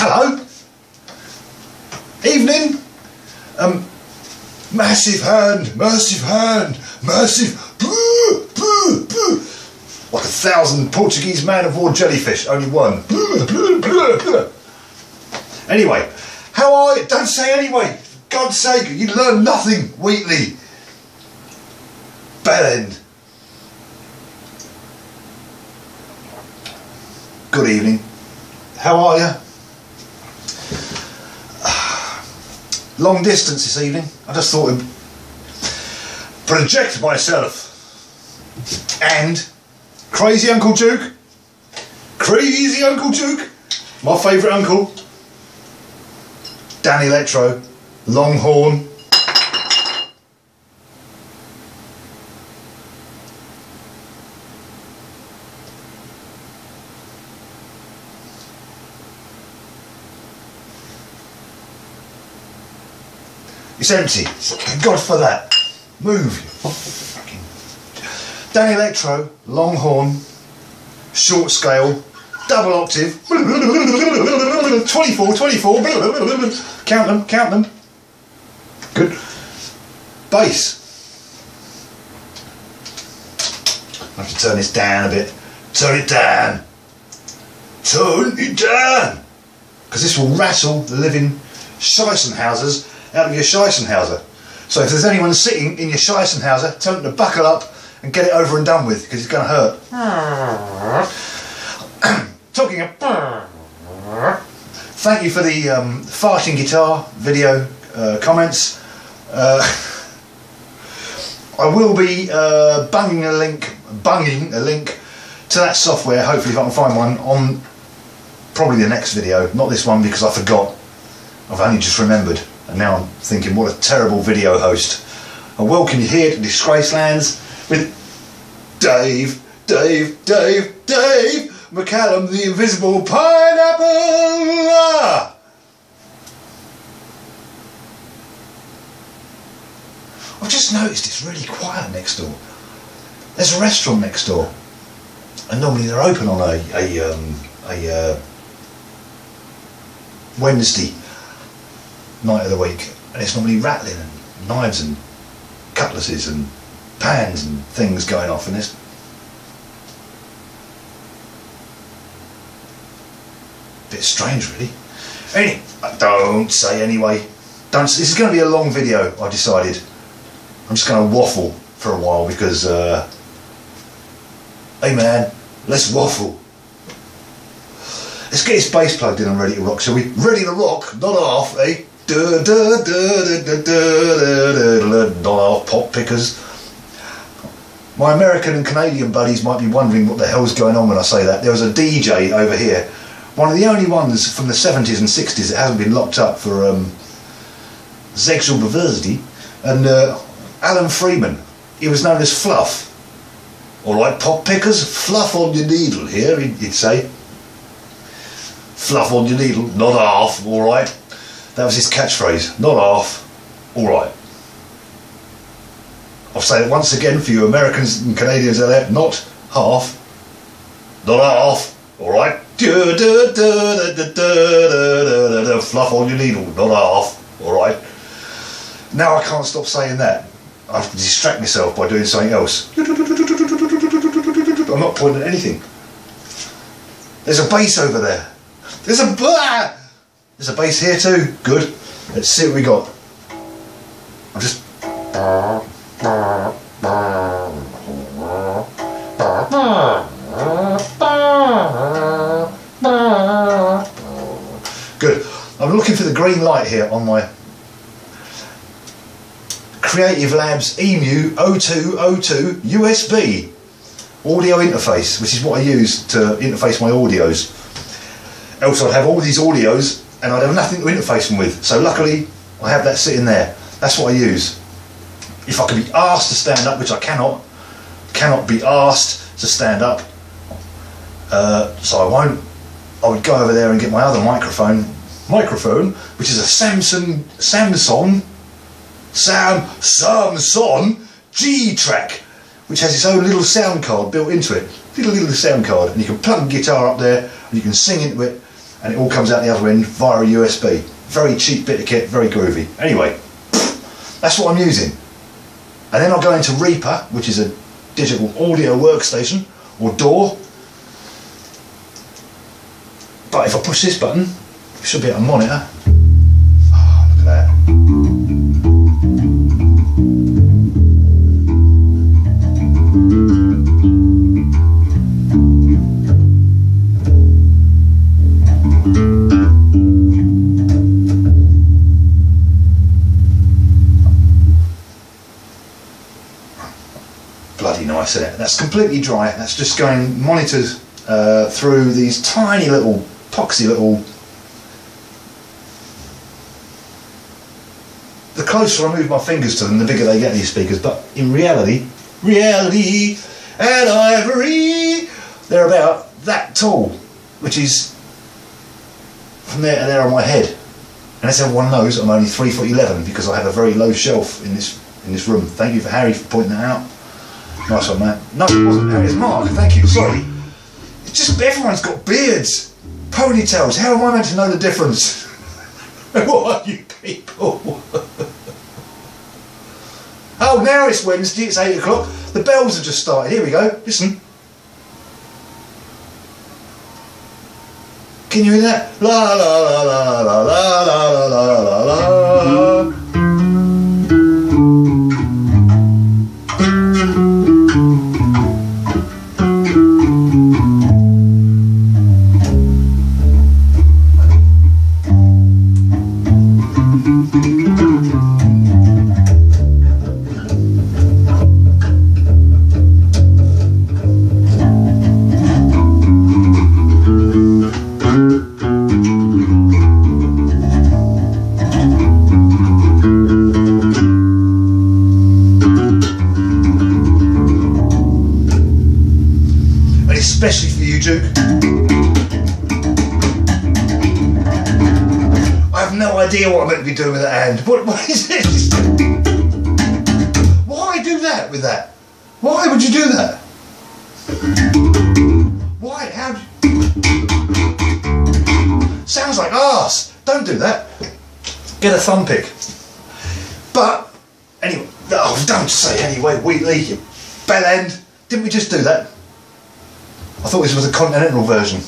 Hello. Evening. Massive hand, massive hand, massive. Boo, boo, boo. Like 1,000 Portuguese man of war jellyfish, only one. Anyway, how are you? Don't say anyway. For God's sake, you learn nothing, Wheatley. Bell end. Good evening. How are you? Long distance this evening. I just thought I'd project myself. And crazy Uncle Duke. Crazy Uncle Duke. My favourite uncle. Danelectro Longhorn. It's empty. Thank God for that. Move. Fucking Danelectro Longhorn, short scale, double octave. 24. Count them. Good. Bass. I have to turn this down a bit. Turn it down. Because this will rattle the living Scheissenhausers out of your Scheissenhauser. So if there's anyone sitting in your Scheissenhauser, tell them to buckle up and get it over and done with, because it's going to hurt. Talking of... Thank you for the farting guitar video comments. I will be bunging a link to that software, hopefully if I can find one, on probably the next video. Not this one, because I forgot. I've only just remembered. And now I'm thinking, what a terrible video host. I welcome you here to Disgracelands with Dave McCallum, the invisible pineapple. I've just noticed it's really quiet next door. There's a restaurant next door, and normally they're open on a Wednesday night of the week, and it's normally rattling and knives and cutlasses and pans and things going off, and it's a bit strange really. Anyway, don't say anyway. This is going to be a long video, I decided. I'm just going to waffle for a while because hey man, let's waffle. Let's get this bass plugged in and ready to rock, shall we? Ready to rock, not half, eh? Not half, pop pickers. My American and Canadian buddies might be wondering what the hell's going on when I say that. There was a DJ over here, one of the only ones from the 70s and 60s that hasn't been locked up for sexual perversity, and Alan Freeman, he was known as Fluff. Alright, pop pickers, fluff on your needle here, he'd say. Fluff on your needle, not half, alright. That was his catchphrase, not half, alright. I'll say it once again for you Americans and Canadians out there, not half, not half, alright. Fluff on your needle, not half, alright. Now I can't stop saying that. I have to distract myself by doing something else. I'm not pointing at anything. There's a bass over there. There's a bass here too. Good. Let's see what we got. I'm just... Good. I'm looking for the green light here on my Creative Labs EMU 0202 USB audio interface, which is what I use to interface my audios. Else I'd have all these audios and I'd have nothing to interface them with. So luckily I have that sitting there. That's what I use. If I can be asked to stand up, which I cannot be asked to stand up, so I won't. I would go over there and get my other microphone, which is a Samsung G-Track, which has its own little sound card built into it. Little sound card, and you can plug a guitar up there and you can sing into it, and it all comes out the other end via a USB. Very cheap bit of kit, very groovy. Anyway, that's what I'm using. And then I'll go into Reaper, which is a digital audio workstation, or DAW. But if I push this button, it should be at a monitor. Oh, look at that. Bloody nice, isn't it? That's completely dry. That's just going monitors through these tiny little poxy little. The closer I move my fingers to them, the bigger they get, these speakers. But in reality and ivory, they're about that tall, which is from there to there on my head. And as everyone knows, I'm only 3'11" because I have a very low shelf in this room. Thank you for Harry for pointing that out. Nice one, man. No, it wasn't Harry, it's Mark. Thank you. Sorry. It's just everyone's got beards, ponytails. How am I meant to know the difference? What are you people? Oh, now it's Wednesday. It's 8 o'clock. The bells have just started. Here we go. Listen. Can you hear that? La la la la la la la la la la. Especially for you, Duke. I have no idea what I'm meant to be doing with that hand. What is this? Why do that with that? Why would you do that? Why? How do you... Sounds like arse. Don't do that. Get a thumb pick. But, anyway, oh, don't say anyway, Wheatley, you bell end. Didn't we just do that? I thought this was a continental version.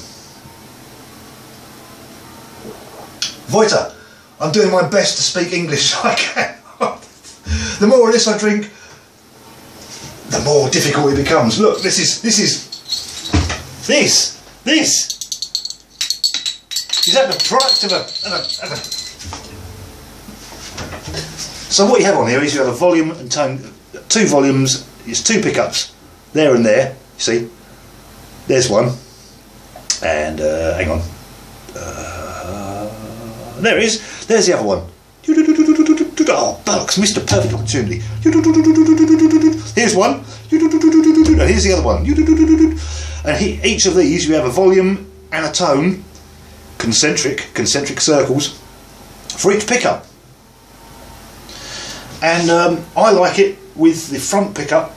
Voita, I'm doing my best to speak English as I can. The more of this I drink, the more difficult it becomes. Look, this is that the product of a. So what you have on here is you have a volume and tone, 2 volumes, it's 2 pickups, there and there, you see. There's one, and hang on, there it is, there's the other one. Oh bollocks, missed a perfect opportunity. Here's one, and here's the other one. And each of these you have a volume and a tone, concentric circles, for each pickup. And I like it with the front pickup,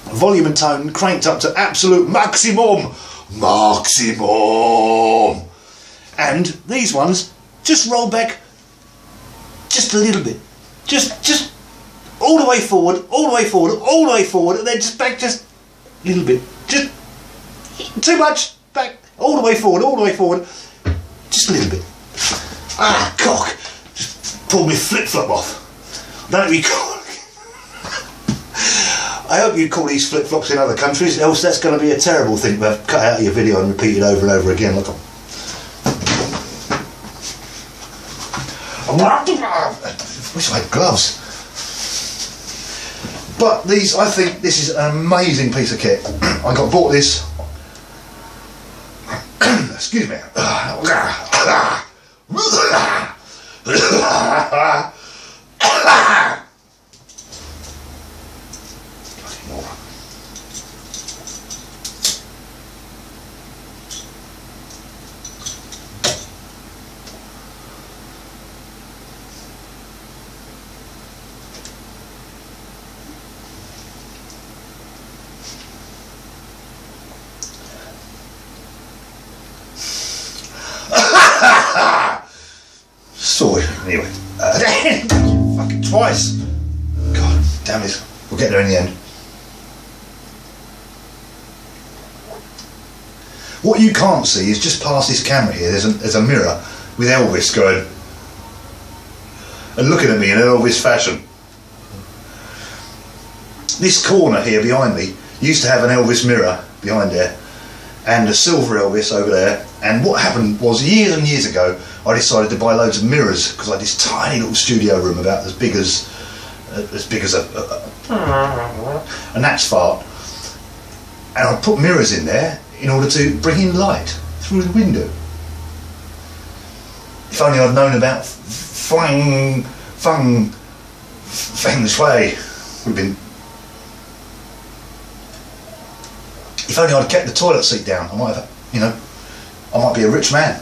volume and tone cranked up to absolute maximum, and these ones just roll back just a little bit, just all the way forward, and then just back just a little bit, just too much back, all the way forward, just a little bit. Ah, cock, just pulled my flip-flop off. I don't know if you call it. I hope you call these flip-flops in other countries, else that's going to be a terrible thing to have cut out of your video and repeat it over and over again. Look, I wish I had gloves. But these, I think this is an amazing piece of kit. I bought this. Excuse me. twice. God damn it. We'll get there in the end. What you can't see is just past this camera here, there's a mirror with Elvis going and looking at me in Elvis fashion. This corner here behind me used to have an Elvis mirror behind there and a silver Elvis over there, and what happened was years and years ago I decided to buy loads of mirrors because I had this tiny little studio room about as big as a gnat's fart, and I put mirrors in there in order to bring in light through the window. If only I'd known about feng shui, would have been. If only I'd kept the toilet seat down, I might have, you know, I might be a rich man.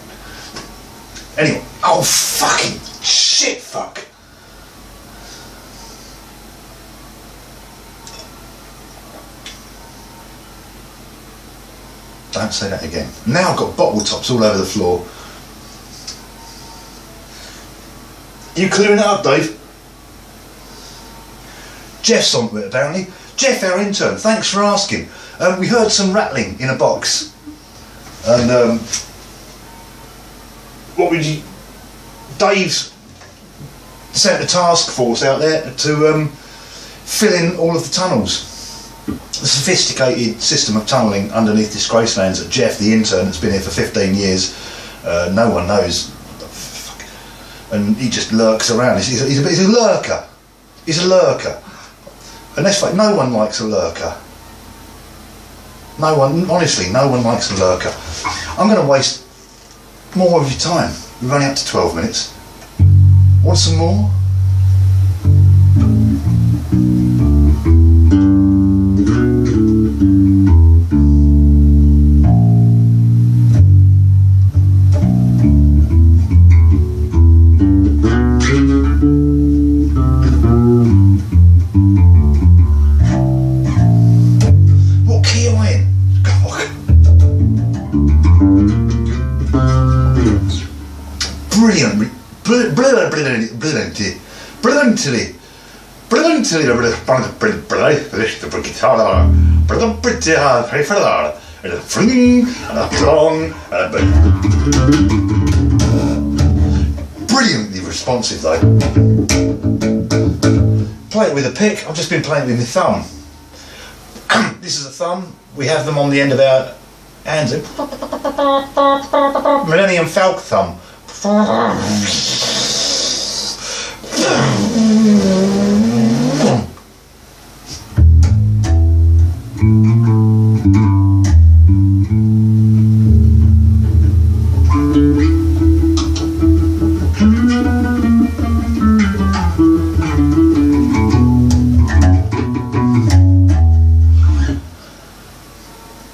Anyway, oh fucking shit, fuck. Don't say that again. Now I've got bottle tops all over the floor. You clearing it up, Dave? Jeff's on to it apparently. Jeff, our intern, thanks for asking. We heard some rattling in a box. And what would you... Dave's sent a task force out there to fill in all of the tunnels. The sophisticated system of tunnelling underneath this Gracelands that Jeff, the intern, that's been here for 15 years, no one knows. And he just lurks around. He's a lurker. He's a lurker. And that's like, no one likes a lurker. No one, honestly, no one likes a lurker. I'm going to waste more of your time. We're running up to 12 minutes. Want some more? Brilliantly responsive though. Play it with a pick. I've just been playing with my thumb. This is a thumb. We have them on the end of our hands. Millennium Falcon thumb.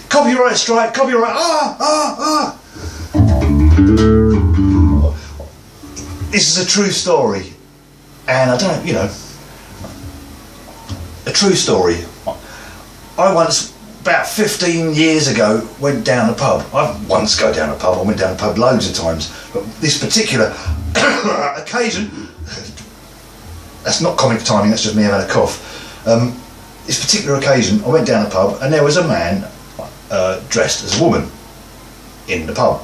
Copyright strike, copyright, This is a true story, and I don't, you know, a true story. I once, about 15 years ago, went down a pub. I once go down a pub, I went down a pub loads of times, but this particular occasion, that's not comic timing, that's just me having a cough. This particular occasion, I went down a pub and there was a man dressed as a woman in the pub.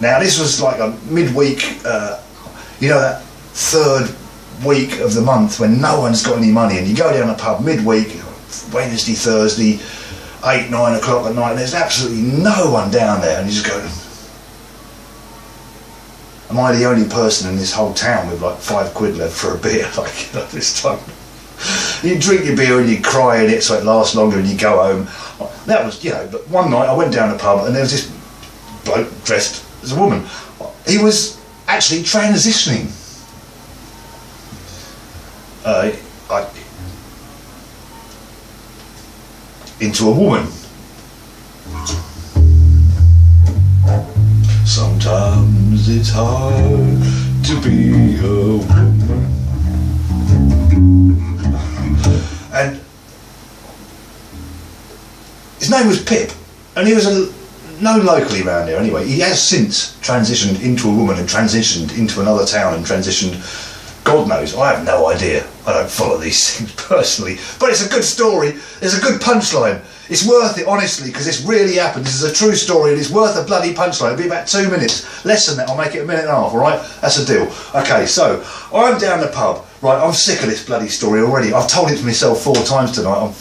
Now this was like a midweek, you know, that third week of the month when no one's got any money, and you go down a pub midweek, Wednesday, Thursday, 8, 9 o'clock at night, and there's absolutely no one down there, and you just go, am I the only person in this whole town with like £5 left for a beer, like, you know, this time? You drink your beer and you cry in it so it lasts longer and you go home. That was, you know, but one night I went down a pub and there was this bloke dressed as a woman. He was actually transitioning. Into a woman. Sometimes it's hard to be a woman. And his name was Pip, and he was known locally around here anyway. He has since transitioned into a woman and transitioned into another town and transitioned God knows, I have no idea. I don't follow these things personally, but it's a good story. There's a good punchline. It's worth it, honestly, because it's really happened. This is a true story, and it's worth a bloody punchline. It'll be about 2 minutes. Less than that, I'll make it a minute and a half, all right? That's a deal. Okay, so I'm down the pub. Right, I'm sick of this bloody story already. I've told it to myself 4 times tonight.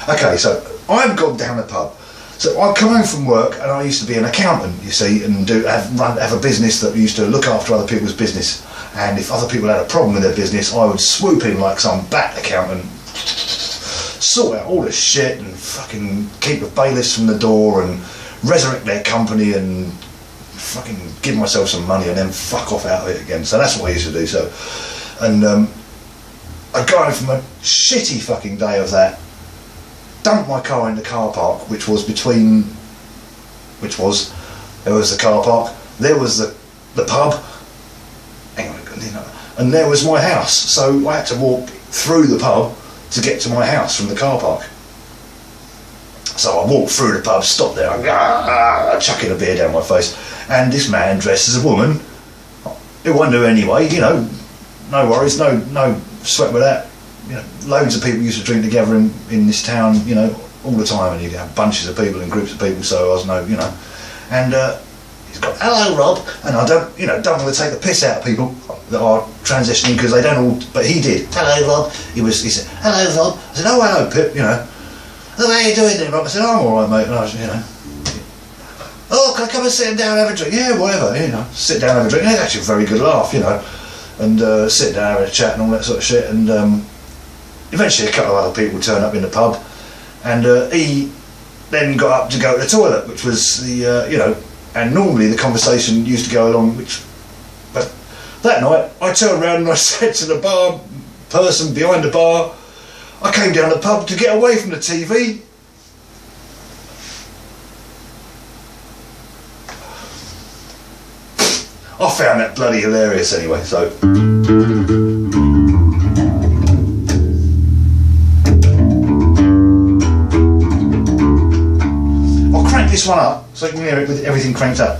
Okay, so I've gone down the pub. So I come home from work, and I used to be an accountant, you see, and have a business that used to look after other people's business. And if other people had a problem with their business, I would swoop in like some bat accountant, sort out all the shit, and fucking keep the bailiffs from the door, and resurrect their company, and fucking give myself some money, and then fuck off out of it again. So that's what I used to do. So, and I got home from a shitty fucking day of that. Dumped my car in the car park, there was the car park, there was the pub, and there was my house. So I had to walk through the pub to get to my house from the car park. So I walked through the pub, stopped there, chucking a beer down my face, and this man dressed as a woman, it won't do anyway, you know, no worries, no sweat with that. You know, loads of people used to drink together in this town, you know, all the time, and you'd have bunches of people and groups of people, so I was no, you know. And he's got, hello Rob, and I don't want to take the piss out of people that are transitioning, because they don't all, but he did. Hello Rob, he said, hello Rob. I said, oh hello Pip, you know. Oh, how you doing then Rob? I said, oh, I'm alright mate, and I was, you know. Oh, can I come and sit down and have a drink? Yeah, whatever, you know, sit down and have a drink. It's actually a very good laugh, you know. And sit down, have a chat and all that sort of shit, and eventually a couple of other people turned up in the pub, and he then got up to go to the toilet, which was the, you know, and normally the conversation used to go along, but that night I turned around and I said to the bar person behind the bar, I came down the pub to get away from the TV. I found that bloody hilarious anyway, so. This one up so you can hear it with everything cranked up.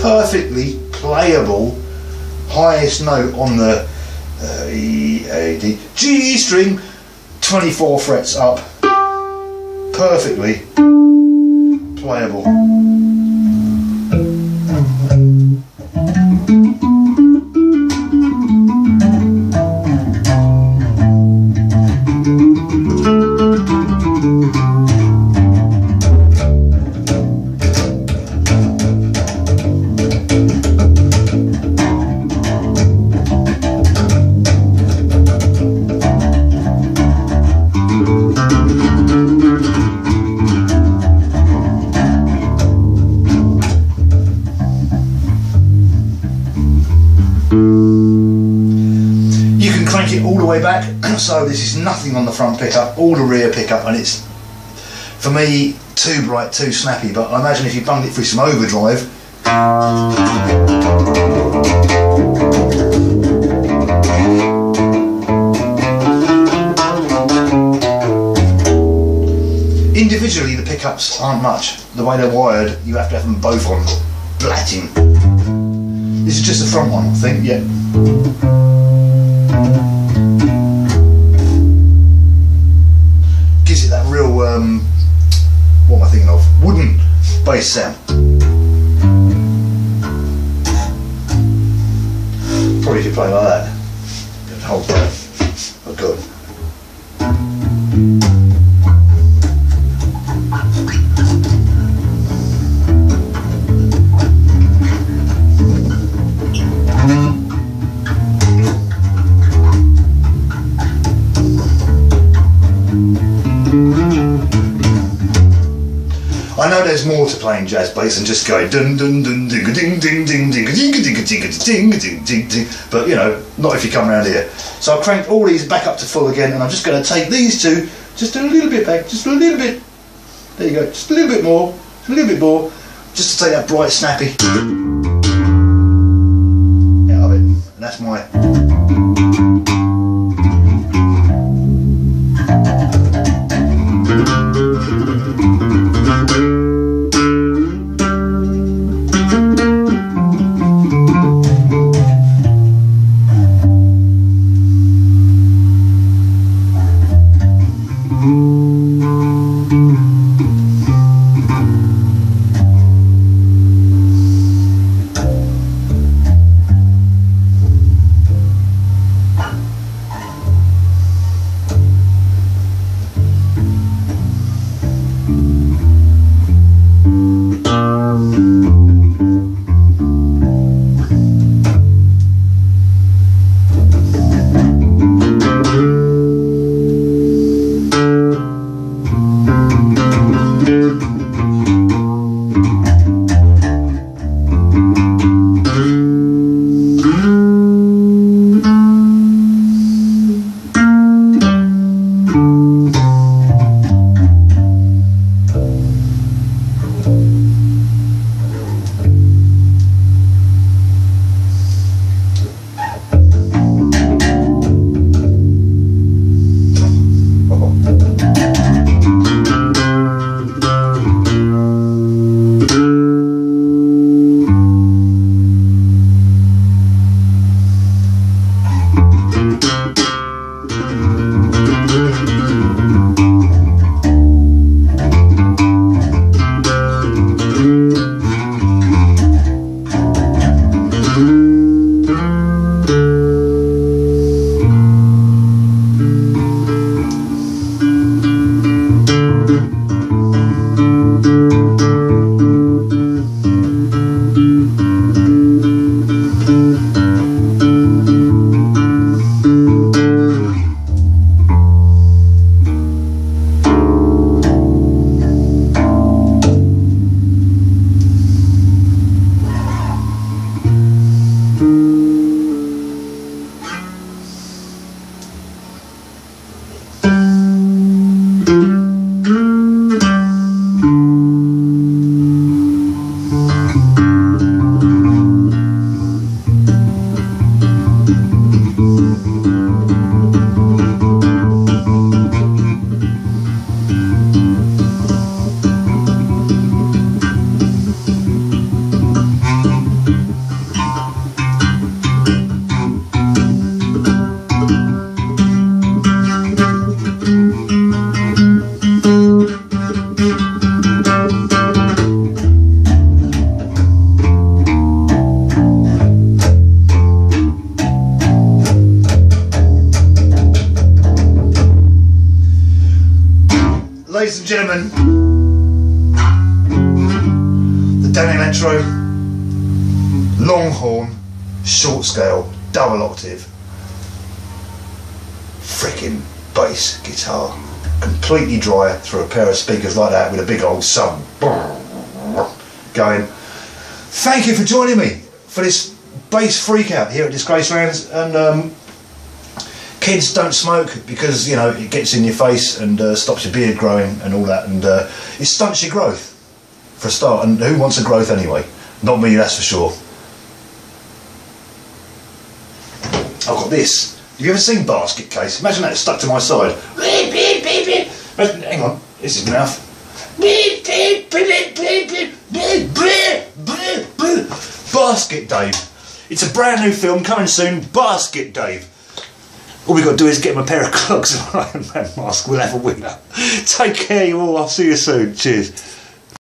Perfectly playable highest note on the E, A, D, G string, 24 frets up, perfectly playable. It all the way back, so this is nothing on the front pickup, all the rear pickup, and it's, for me, too bright, too snappy, but I imagine if you bunged it through some overdrive, individually the pickups aren't much, the way they're wired, you have to have them both on blatting. This is just the front one, I think, yeah. Gives it that real, what am I thinking of? Wooden bass sound. Probably if you play like that, you'd hold that. Oh god. I know there's more to playing jazz bass than just going dun dun dun ding ding ding ding ding ding ding ding ding ding ding, but you know, not if you come around here. So I've cranked all these back up to full again, and I'm just going to take these two just a little bit back, just a little bit. There you go, just a little bit more, a little bit more, just to take that bright snappy out of it, and that's my. Ladies and gentlemen, the Danelectro Longhorn short scale double octave frickin' bass guitar, completely dry through a pair of speakers like that with a big old sub going. Thank you for joining me for this bass freak out here at Disgracelands. And kids, don't smoke, because you know it gets in your face and stops your beard growing and all that, and it stunts your growth for a start. And who wants a growth anyway? Not me, that's for sure. I've got this. Have you ever seen Basket Case? Imagine that stuck to my side. Hang on, this is enough. Basket Dave. It's a brand new film coming soon. Basket Dave. All we've got to do is get him a pair of clogs and an Iron Man mask. We'll have a winner. Take care, you all. I'll see you soon. Cheers.